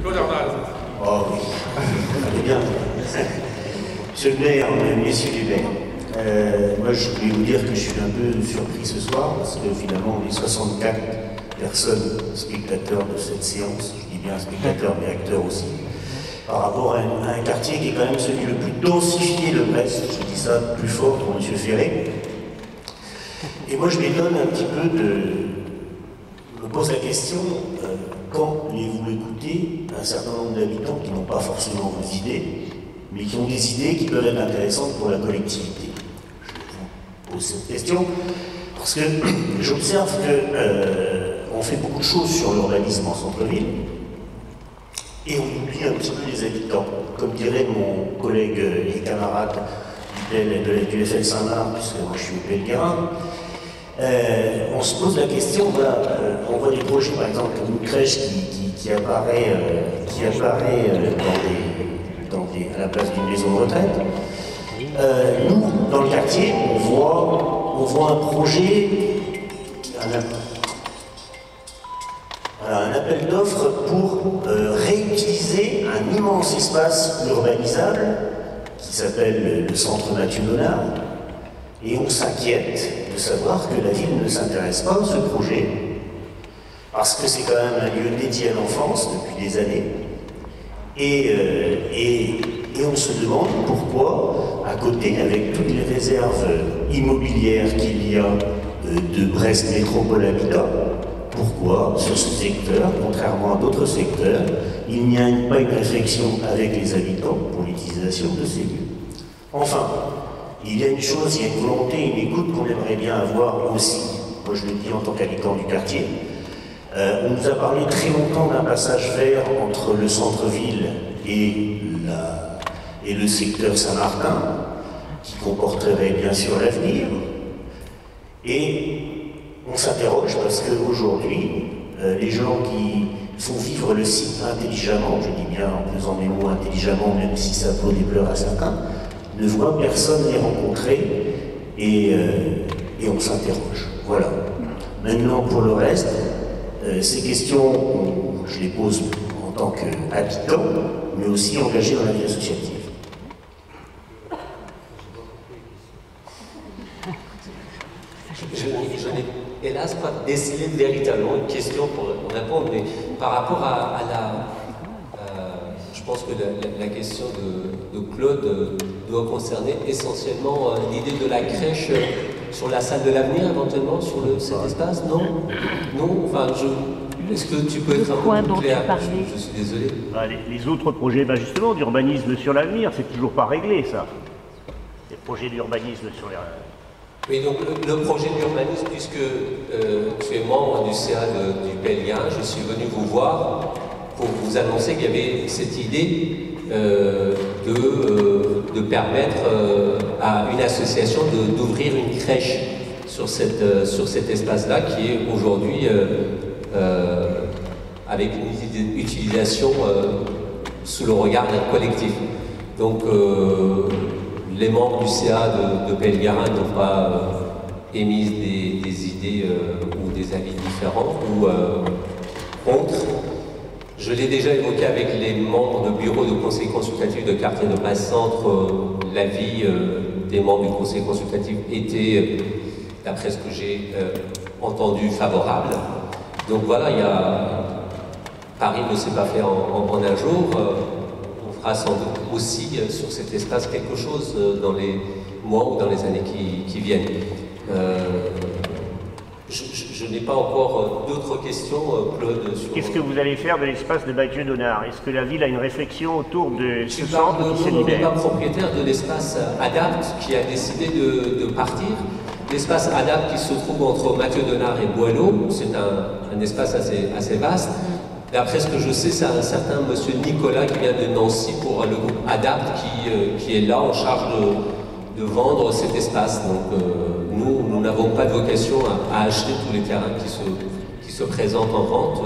Claude Arnal. Oh oui, allez bien. Monsieur le maire, messieurs les maires, moi je voulais vous dire que je suis un peu surpris ce soir parce que finalement on est 64 personnes spectateurs de cette séance, je dis bien spectateurs mais acteurs aussi, par rapport à un quartier qui est quand même celui le plus densifié de Brest, je dis ça plus fort pour M. Ferré. Et moi je m'étonne un petit peu je me pose la question, quand voulez-vous écouter un certain nombre d'habitants qui n'ont pas forcément vos idées, mais qui ont des idées qui peuvent être intéressantes pour la collectivité? Je vous pose cette question parce que j'observe qu'on fait beaucoup de choses sur l'urbanisme en centre-ville et on oublie un petit peu les habitants. Comme dirait mon collègue et camarade du FL Saint-Marc, puisque moi je suis au Pellegarin, on se pose la question, on voit des projets par exemple comme une crèche qui apparaît à la place d'une maison de retraite. Nous, dans le quartier, on voit un projet, un appel d'offres pour réutiliser un immense espace urbanisable qui s'appelle le centre Mathieu Donard. Et on s'inquiète de savoir que la ville ne s'intéresse pas à ce projet, parce que c'est quand même un lieu dédié à l'enfance depuis des années. Et on se demande pourquoi, à côté, avec toutes les réserves immobilières qu'il y a de Brest Métropole Habitat, pourquoi, sur ce secteur, contrairement à d'autres secteurs, il n'y a pas une réflexion avec les habitants pour l'utilisation de ces lieux. Enfin, il y a une chose, il y a une volonté, une écoute qu'on aimerait bien avoir aussi. Moi, je le dis en tant qu'habitant du quartier. On nous a parlé très longtemps d'un passage vert entre le centre-ville et le secteur Saint-Martin, qui comporterait bien sûr l'avenir. Et on s'interroge parce qu'aujourd'hui, les gens qui font vivre le site intelligemment, je dis bien en pesant mes mots intelligemment, même si ça vaut des pleurs à certains, ne voient personne les rencontrer et on s'interroge. Voilà. Maintenant, pour le reste, ces questions, je les pose en tant qu'habitant, mais aussi engagé dans la vie associative. Je n'ai hélas pas décelé véritablement une question pour répondre, mais par rapport à je pense que la question de Claude doit concerner essentiellement l'idée de la crèche sur la salle de l'avenir, éventuellement, sur cet espace. Non. Enfin, est-ce que tu peux être un peu plus clair? Je suis désolé. Les autres projets, justement, d'urbanisme sur l'avenir, c'est toujours pas réglé, ça. Les projets d'urbanisme sur les... Oui, donc le projet d'urbanisme, puisque tu es membre du CA du Pellegarin, je suis venu vous voir pour vous annoncer qu'il y avait cette idée de permettre à une association d'ouvrir une crèche sur cet espace-là, qui est aujourd'hui avec une utilisation sous le regard d'un collectif. Donc les membres du CA de Pellegarin n'ont pas émis des idées ou des avis différents ou contre. Je l'ai déjà évoqué avec les membres de bureau de conseil consultatif de quartier de Brest-Centre. L'avis des membres du conseil consultatif était, d'après ce que j'ai entendu, favorable. Donc voilà, Paris ne s'est pas fait en un jour. On fera sans doute aussi sur cet espace quelque chose dans les mois ou dans les années qui viennent. Je n'ai pas encore d'autres questions, Claude. Qu'est-ce que vous allez faire de l'espace de Mathieu Donard? Est-ce que la ville a une réflexion autour de ce centre qui se libère? On n'est pas propriétaire de l'espace ADAPT qui a décidé de partir. L'espace ADAPT qui se trouve entre Mathieu Donard et Boileau, c'est un espace assez vaste. D'après ce que je sais, c'est un certain monsieur Nicolas qui vient de Nancy pour le groupe ADAPT qui est là en charge de vendre cet espace. Donc nous n'avons pas de vocation à acheter tous les terrains qui se présentent en vente.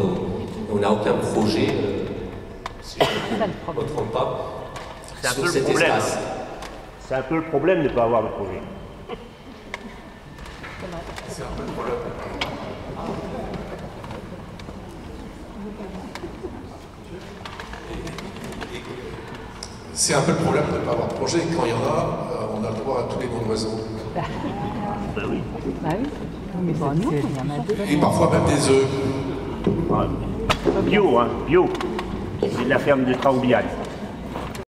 On n'a aucun projet, si je ne me trompe pas, sur cet espace. C'est un peu le problème de ne pas avoir de projet. C'est un peu le problème. C'est un peu le problème de ne pas avoir de projet. Quand il y en a, on a le droit à tous les noms d'oiseaux. Ben oui. Bah oui. Mais bon, non, il y en a deux. Et parfois même des œufs. Bio, hein, bio. C'est de la ferme de Traoubial.